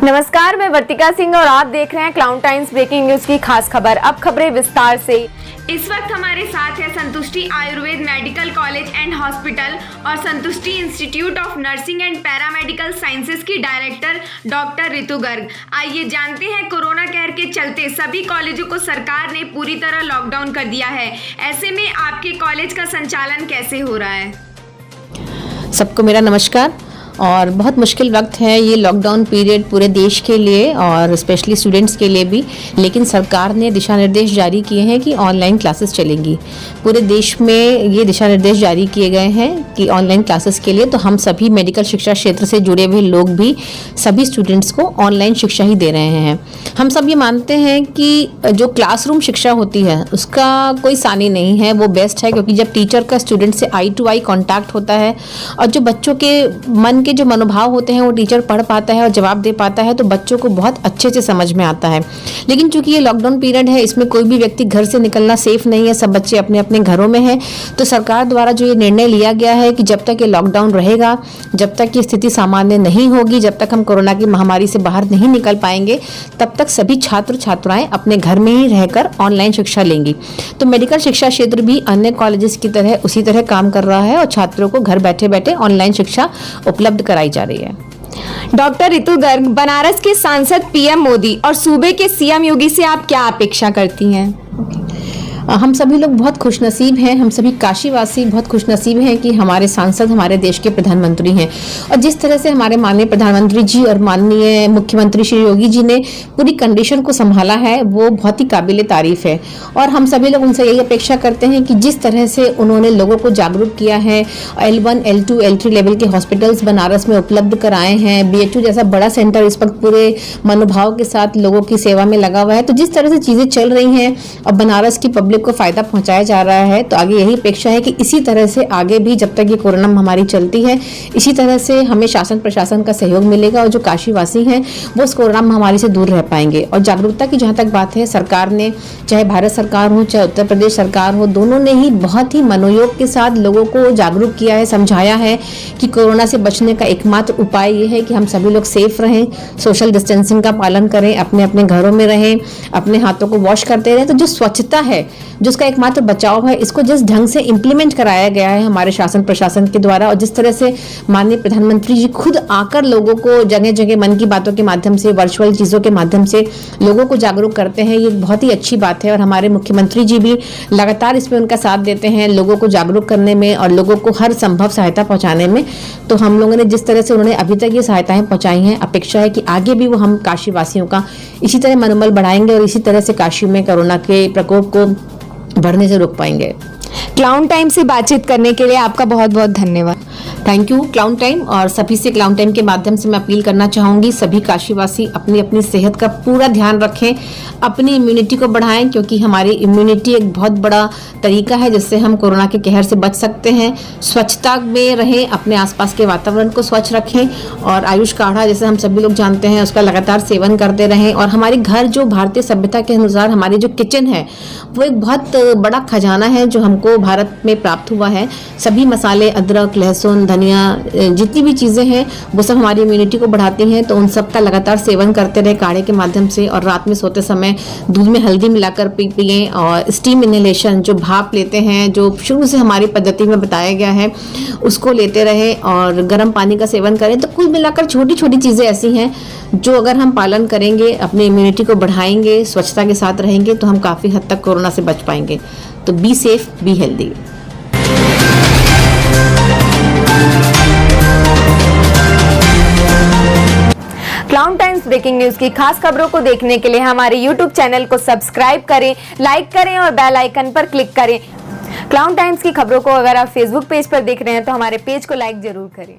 नमस्कार, मैं वर्तिका सिंह और आप देख रहे हैं क्लाउड टाइम्स ब्रेकिंग न्यूज की खास खबर। अब खबरें विस्तार से। इस वक्त हमारे साथ है संतुष्टि Ayurveda medical college and hospital और संतुष्टि institute of nursing and paramedical sciences की डायरेक्टर डॉक्टर ऋतु गर्ग। आइए जानते हैं, कोरोना कहर के चलते सभी कॉलेजों को सरकार ने पूरी तरह लॉकडाउन कर दिया है। ऐसे में आपके कॉलेज का संचालन कैसे हो रहा है? सबको मेरा नमस्कार। और बहुत मुश्किल वक्त है ये लॉकडाउन पीरियड पूरे देश के लिए और स्पेशली स्टूडेंट्स के लिए भी, लेकिन सरकार ने दिशा निर्देश जारी किए हैं कि ऑनलाइन क्लासेस चलेंगी। पूरे देश में ये दिशा निर्देश जारी किए गए हैं कि ऑनलाइन क्लासेस के लिए तो हम सभी मेडिकल शिक्षा क्षेत्र से जुड़े हुए लोग भी सभी स्टूडेंट्स को ऑनलाइन शिक्षा ही दे रहे हैं। हम सब ये मानते हैं कि जो क्लासरूम शिक्षा होती है उसका कोई सानी नहीं है, वो बेस्ट है, क्योंकि जब टीचर का स्टूडेंट से आई टू आई कॉन्टैक्ट होता है और जो बच्चों के मन के जो मनोभाव होते हैं वो टीचर पढ़ पाता है और जवाब दे पाता है, तो बच्चों को बहुत अच्छे से समझ में आता है। लेकिन चूंकि ये लॉकडाउन पीरियड है, इसमें कोई भी व्यक्ति घर से निकलना सेफ नहीं है, सब बच्चे अपने अपने घरों में हैं। तो सरकार द्वारा जो ये निर्णय लिया गया है कि जब तक ये लॉकडाउन रहेगा, जब तक ये स्थिति सामान्य नहीं होगी, जब तक हम कोरोना की महामारी से बाहर नहीं निकल पाएंगे, तब तक सभी छात्र छात्राएं अपने घर में ही रहकर ऑनलाइन शिक्षा लेंगी। तो मेडिकल शिक्षा क्षेत्र भी अन्य कॉलेजेस की तरह उसी तरह काम कर रहा है और छात्रों को घर बैठे बैठे ऑनलाइन शिक्षा उपलब्ध कराई जा रही है। डॉक्टर ऋतु गर्ग, बनारस के सांसद पीएम मोदी और सूबे के सीएम योगी से आप क्या अपेक्षा करती हैं? हम सभी लोग बहुत खुशनसीब हैं, हम सभी काशीवासी बहुत खुशनसीब हैं कि हमारे सांसद हमारे देश के प्रधानमंत्री हैं। और जिस तरह से हमारे माननीय प्रधानमंत्री जी और माननीय मुख्यमंत्री श्री योगी जी ने पूरी कंडीशन को संभाला है, वो बहुत ही काबिले तारीफ है। और हम सभी लोग उनसे यही अपेक्षा करते हैं कि जिस तरह से उन्होंने लोगों को जागरूक किया है, L1, L2, L3 लेवल के हॉस्पिटल्स बनारस में उपलब्ध कराए हैं, BHU जैसा बड़ा सेंटर इस वक्त पूरे मनोभाव के साथ लोगों की सेवा में लगा हुआ है। तो जिस तरह से चीज़ें चल रही हैं और बनारस की पब्लिक को फायदा पहुंचाया जा रहा है, तो आगे यही अपेक्षा है कि इसी तरह से आगे भी जब तक ये कोरोना महामारी चलती है, इसी तरह से हमें शासन प्रशासन का सहयोग मिलेगा और जो काशीवासी हैं वो इस कोरोना महामारी से दूर रह पाएंगे। और जागरूकता की जहाँ तक बात है, सरकार ने, चाहे भारत सरकार हो चाहे उत्तर प्रदेश सरकार हो, दोनों ने ही बहुत ही मनोयोग के साथ लोगों को जागरूक किया है, समझाया है कि कोरोना से बचने का एकमात्र उपाय ये है कि हम सभी लोग सेफ रहें, सोशल डिस्टेंसिंग का पालन करें, अपने अपने घरों में रहें, अपने हाथों को वॉश करते रहें। तो जो स्वच्छता है, जो उसका एकमात्र बचाव है, इसको जिस ढंग से इम्प्लीमेंट कराया गया है हमारे शासन प्रशासन के द्वारा, और जिस तरह से माननीय प्रधानमंत्री जी खुद आकर लोगों को जगह जगह मन की बातों के माध्यम से, वर्चुअल चीज़ों के माध्यम से लोगों को जागरूक करते हैं, ये बहुत ही अच्छी बात है। और हमारे मुख्यमंत्री जी भी लगातार इसमें उनका साथ देते हैं, लोगों को जागरूक करने में और लोगों को हर संभव सहायता पहुँचाने में। तो हम लोगों ने जिस तरह से उन्होंने अभी तक ये सहायताएं पहुँचाई हैं, अपेक्षा है कि आगे भी वो हम काशीवासियों का इसी तरह मनोबल बढ़ाएंगे और इसी तरह से काशी में कोरोना के प्रकोप को बढ़ने से रोक पाएंगे। क्लाउड टाइम से बातचीत करने के लिए आपका बहुत बहुत धन्यवाद। Thank you cloud time. और सभी से क्लाउड टाइम के माध्यम से मैं अपील करना चाहूँगी, सभी काशीवासी अपनी अपनी सेहत का पूरा ध्यान रखें, अपनी इम्यूनिटी को बढ़ाएं, क्योंकि हमारी इम्यूनिटी एक बहुत बड़ा तरीका है जिससे हम कोरोना के कहर से बच सकते हैं। स्वच्छता में रहें, अपने आसपास के वातावरण को स्वच्छ रखें और आयुष काढ़ा, जैसे हम सभी लोग जानते हैं, उसका लगातार सेवन करते रहें। और हमारे घर, जो भारतीय सभ्यता के अनुसार हमारी जो किचन है, वो एक बहुत बड़ा खजाना है जो हमको भारत में प्राप्त हुआ है। सभी मसाले, अदरक, लहसुन, धनिया, जितनी भी चीज़ें हैं वो सब हमारी इम्यूनिटी को बढ़ाती हैं। तो उन सब का लगातार सेवन करते रहे काढ़े के माध्यम से, और रात में सोते समय दूध में हल्दी मिलाकर पिए। और स्टीम इनहेलेशन, जो भाप लेते हैं, जो शुरू से हमारी पद्धति में बताया गया है, उसको लेते रहे और गर्म पानी का सेवन करें। तो कुल मिलाकर छोटी छोटी चीज़ें ऐसी हैं जो अगर हम पालन करेंगे, अपनी इम्यूनिटी को बढ़ाएंगे, स्वच्छता के साथ रहेंगे, तो हम काफ़ी हद तक कोरोना से बच पाएंगे। तो be safe, be healthy. Cloud Times breaking news की खास खबरों को देखने के लिए हमारे YouTube चैनल को सब्सक्राइब करें, लाइक करें और बेल आइकन पर क्लिक करें। क्लाउड टाइम्स की खबरों को अगर आप फेसबुक पेज पर देख रहे हैं तो हमारे पेज को लाइक जरूर करें।